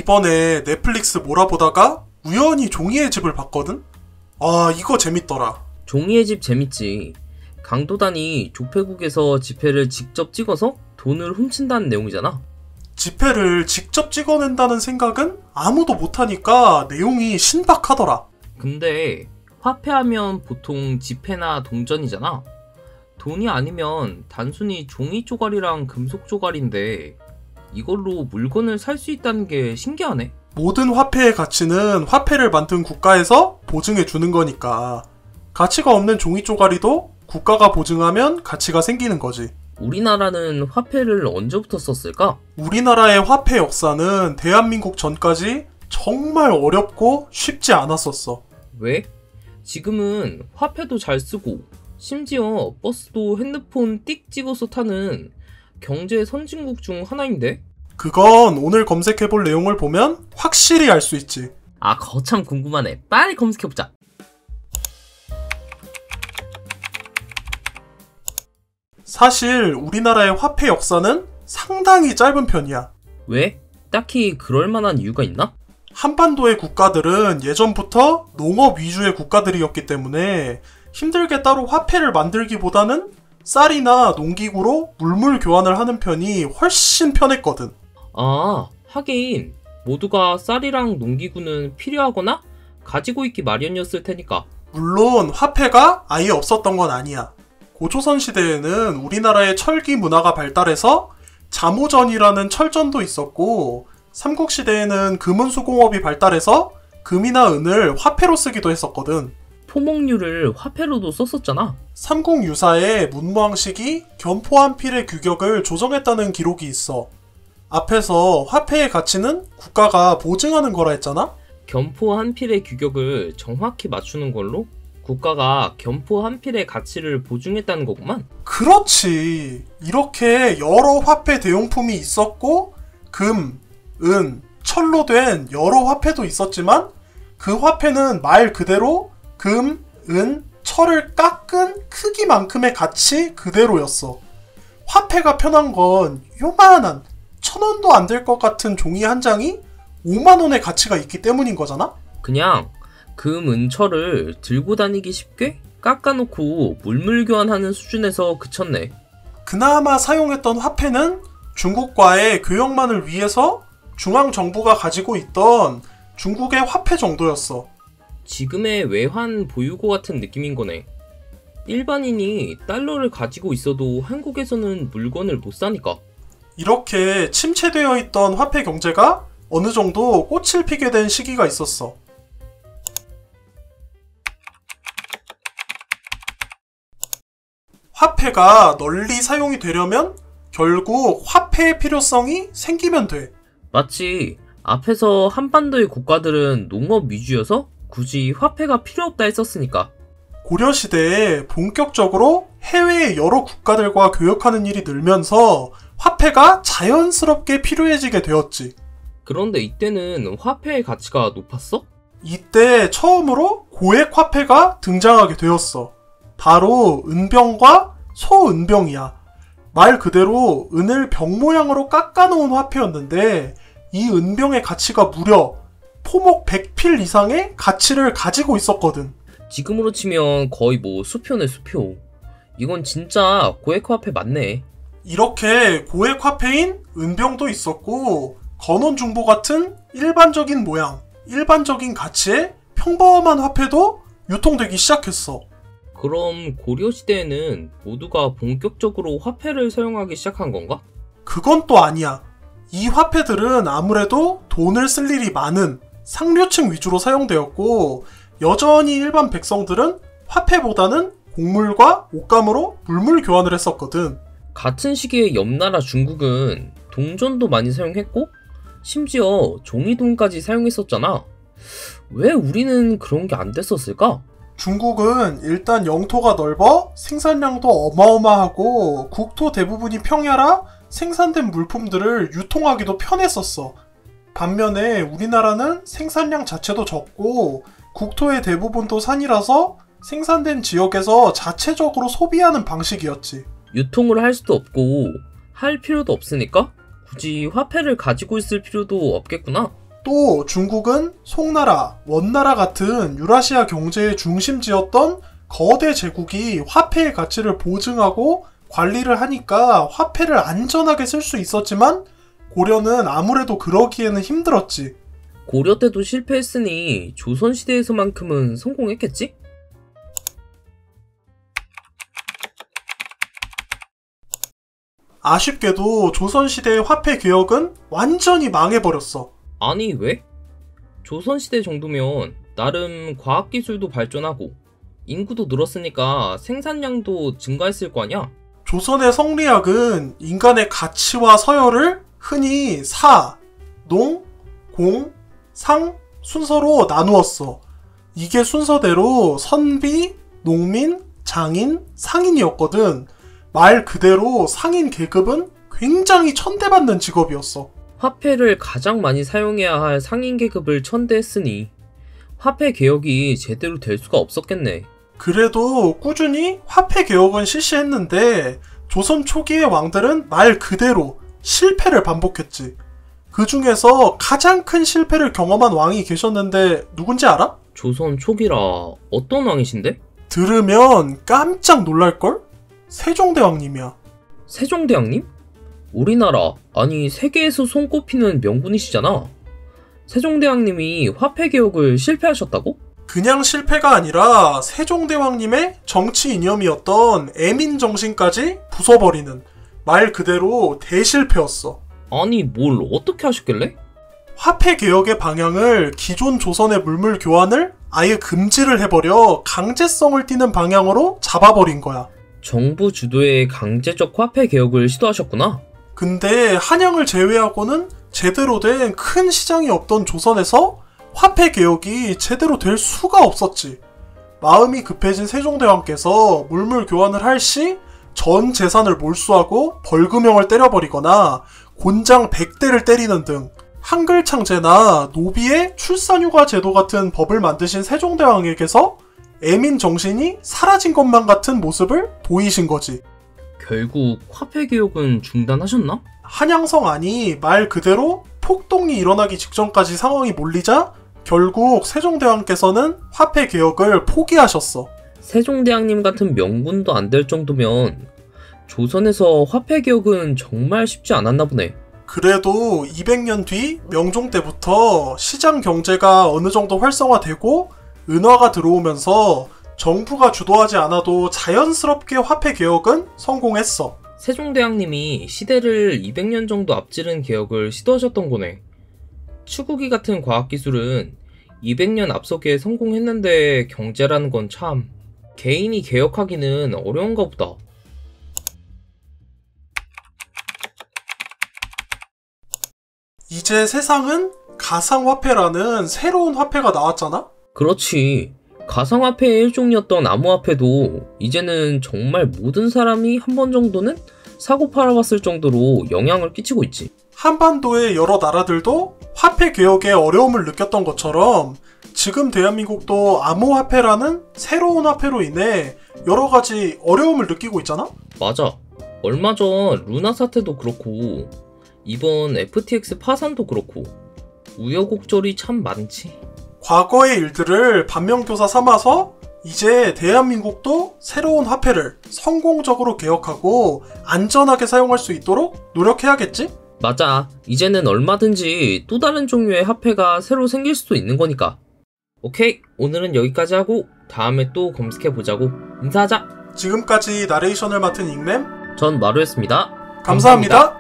이번에 넷플릭스 몰아보다가 우연히 종이의 집을 봤거든? 아, 이거 재밌더라. 종이의 집 재밌지. 강도단이 조폐국에서 지폐를 직접 찍어서 돈을 훔친다는 내용이잖아. 지폐를 직접 찍어낸다는 생각은 아무도 못하니까 내용이 신박하더라. 근데 화폐하면 보통 지폐나 동전이잖아. 돈이 아니면 단순히 종이 쪼가리랑 금속 쪼가리인데 이걸로 물건을 살 수 있다는 게 신기하네. 모든 화폐의 가치는 화폐를 만든 국가에서 보증해 주는 거니까 가치가 없는 종이 쪼가리도 국가가 보증하면 가치가 생기는 거지. 우리나라는 화폐를 언제부터 썼을까? 우리나라의 화폐 역사는 대한민국 전까지 정말 어렵고 쉽지 않았었어. 왜? 지금은 화폐도 잘 쓰고 심지어 버스도 핸드폰 띡 찍어서 타는 경제 선진국 중 하나인데? 그건 오늘 검색해볼 내용을 보면 확실히 알 수 있지. 아, 거참 궁금하네. 빨리 검색해보자. 사실 우리나라의 화폐 역사는 상당히 짧은 편이야. 왜? 딱히 그럴 만한 이유가 있나? 한반도의 국가들은 예전부터 농업 위주의 국가들이었기 때문에 힘들게 따로 화폐를 만들기보다는 쌀이나 농기구로 물물 교환을 하는 편이 훨씬 편했거든. 아, 하긴 모두가 쌀이랑 농기구는 필요하거나 가지고 있기 마련이었을 테니까. 물론 화폐가 아예 없었던 건 아니야. 고조선 시대에는 우리나라의 철기 문화가 발달해서 자모전이라는 철전도 있었고, 삼국시대에는 금은수공업이 발달해서 금이나 은을 화폐로 쓰기도 했었거든. 토목류를 화폐로도 썼었잖아. 삼국유사에 문무왕식이 견포 한 필의 규격을 조정했다는 기록이 있어. 앞에서 화폐의 가치는 국가가 보증하는 거라 했잖아? 견포 한 필의 규격을 정확히 맞추는 걸로 국가가 견포 한 필의 가치를 보증했다는 거구만. 그렇지. 이렇게 여러 화폐 대용품이 있었고 금, 은, 철로 된 여러 화폐도 있었지만 그 화폐는 말 그대로 금, 은, 철을 깎은 크기만큼의 가치 그대로였어. 화폐가 편한 건 요만한 1,000원도 안 될 것 같은 종이 한 장이 5만 원의 가치가 있기 때문인 거잖아? 그냥 금, 은, 철을 들고 다니기 쉽게 깎아놓고 물물 교환하는 수준에서 그쳤네. 그나마 사용했던 화폐는 중국과의 교역만을 위해서 중앙정부가 가지고 있던 중국의 화폐 정도였어. 지금의 외환 보유고 같은 느낌인 거네. 일반인이 달러를 가지고 있어도 한국에서는 물건을 못 사니까. 이렇게 침체되어 있던 화폐 경제가 어느 정도 꽃을 피게 된 시기가 있었어. 화폐가 널리 사용이 되려면 결국 화폐의 필요성이 생기면 돼. 마치 앞에서 한반도의 국가들은 농업 위주여서 굳이 화폐가 필요 없다 했었으니까. 고려시대에 본격적으로 해외의 여러 국가들과 교역하는 일이 늘면서 화폐가 자연스럽게 필요해지게 되었지. 그런데 이때는 화폐의 가치가 높았어? 이때 처음으로 고액 화폐가 등장하게 되었어. 바로 은병과 소은병이야. 말 그대로 은을 병 모양으로 깎아놓은 화폐였는데 이 은병의 가치가 무려 포목 100필 이상의 가치를 가지고 있었거든. 지금으로 치면 거의 뭐 수표네, 수표. 이건 진짜 고액 화폐 맞네. 이렇게 고액 화폐인 은병도 있었고 건원중보 같은 일반적인 모양, 일반적인 가치의 평범한 화폐도 유통되기 시작했어. 그럼 고려시대에는 모두가 본격적으로 화폐를 사용하기 시작한 건가? 그건 또 아니야. 이 화폐들은 아무래도 돈을 쓸 일이 많은 상류층 위주로 사용되었고 여전히 일반 백성들은 화폐보다는 곡물과 옷감으로 물물 교환을 했었거든. 같은 시기에 옆나라 중국은 동전도 많이 사용했고 심지어 종이돈까지 사용했었잖아. 왜 우리는 그런 게 안 됐었을까? 중국은 일단 영토가 넓어 생산량도 어마어마하고 국토 대부분이 평야라 생산된 물품들을 유통하기도 편했었어. 반면에 우리나라는 생산량 자체도 적고 국토의 대부분도 산이라서 생산된 지역에서 자체적으로 소비하는 방식이었지. 유통을 할 수도 없고 할 필요도 없으니까 굳이 화폐를 가지고 있을 필요도 없겠구나. 또 중국은 송나라, 원나라 같은 유라시아 경제의 중심지였던 거대 제국이 화폐의 가치를 보증하고 관리를 하니까 화폐를 안전하게 쓸 수 있었지만 고려는 아무래도 그러기에는 힘들었지. 고려 때도 실패했으니 조선시대에서만큼은 성공했겠지? 아쉽게도 조선시대의 화폐 개혁은 완전히 망해버렸어. 아니 왜? 조선시대 정도면 나름 과학기술도 발전하고 인구도 늘었으니까 생산량도 증가했을 거 아니야? 조선의 성리학은 인간의 가치와 서열을 흔히 사, 농, 공, 상 순서로 나누었어. 이게 순서대로 선비, 농민, 장인, 상인이었거든. 말 그대로 상인 계급은 굉장히 천대받는 직업이었어. 화폐를 가장 많이 사용해야 할 상인 계급을 천대했으니 화폐 개혁이 제대로 될 수가 없었겠네. 그래도 꾸준히 화폐 개혁은 실시했는데 조선 초기의 왕들은 말 그대로 실패를 반복했지. 그 중에서 가장 큰 실패를 경험한 왕이 계셨는데 누군지 알아? 조선 초기라 어떤 왕이신데? 들으면 깜짝 놀랄걸? 세종대왕님이야. 세종대왕님? 우리나라, 아니 세계에서 손꼽히는 명분이시잖아. 세종대왕님이 화폐 개혁을 실패하셨다고? 그냥 실패가 아니라 세종대왕님의 정치 이념이었던 애민정신까지 부숴버리는 말 그대로 대실패였어. 아니 뭘 어떻게 하셨길래? 화폐 개혁의 방향을 기존 조선의 물물 교환을 아예 금지를 해버려 강제성을 띠는 방향으로 잡아버린 거야. 정부 주도의 강제적 화폐 개혁을 시도하셨구나. 근데 한양을 제외하고는 제대로 된 큰 시장이 없던 조선에서 화폐 개혁이 제대로 될 수가 없었지. 마음이 급해진 세종대왕께서 물물 교환을 할 시 전 재산을 몰수하고 벌금형을 때려버리거나 곤장 100대를 때리는 등 한글창제나 노비의 출산휴가 제도 같은 법을 만드신 세종대왕에게서 애민 정신이 사라진 것만 같은 모습을 보이신 거지. 결국 화폐 개혁은 중단하셨나? 한양성 안이 말 그대로 폭동이 일어나기 직전까지 상황이 몰리자 결국 세종대왕께서는 화폐 개혁을 포기하셨어. 세종대왕님 같은 명분도 안 될 정도면 조선에서 화폐 개혁은 정말 쉽지 않았나 보네. 그래도 200년 뒤 명종 때부터 시장 경제가 어느 정도 활성화되고 은화가 들어오면서 정부가 주도하지 않아도 자연스럽게 화폐 개혁은 성공했어. 세종대왕님이 시대를 200년 정도 앞지른 개혁을 시도하셨던 거네. 추구기 같은 과학기술은 200년 앞서기에 성공했는데 경제라는 건 참 개인이 개혁하기는 어려운가 보다. 이제 세상은 가상화폐라는 새로운 화폐가 나왔잖아? 그렇지. 가상화폐의 일종이었던 암호화폐도 이제는 정말 모든 사람이 한 번 정도는 사고 팔아봤을 정도로 영향을 끼치고 있지. 한반도의 여러 나라들도 화폐 개혁에 어려움을 느꼈던 것처럼 지금 대한민국도 암호화폐라는 새로운 화폐로 인해 여러 가지 어려움을 느끼고 있잖아? 맞아. 얼마 전 루나 사태도 그렇고 이번 FTX 파산도 그렇고 우여곡절이 참 많지. 과거의 일들을 반면교사 삼아서 이제 대한민국도 새로운 화폐를 성공적으로 개혁하고 안전하게 사용할 수 있도록 노력해야겠지? 맞아. 이제는 얼마든지 또 다른 종류의 화폐가 새로 생길 수도 있는 거니까. 오케이. 오늘은 여기까지 하고 다음에 또 검색해보자고. 인사하자. 지금까지 나레이션을 맡은 닉냄 전 마루였습니다. 감사합니다.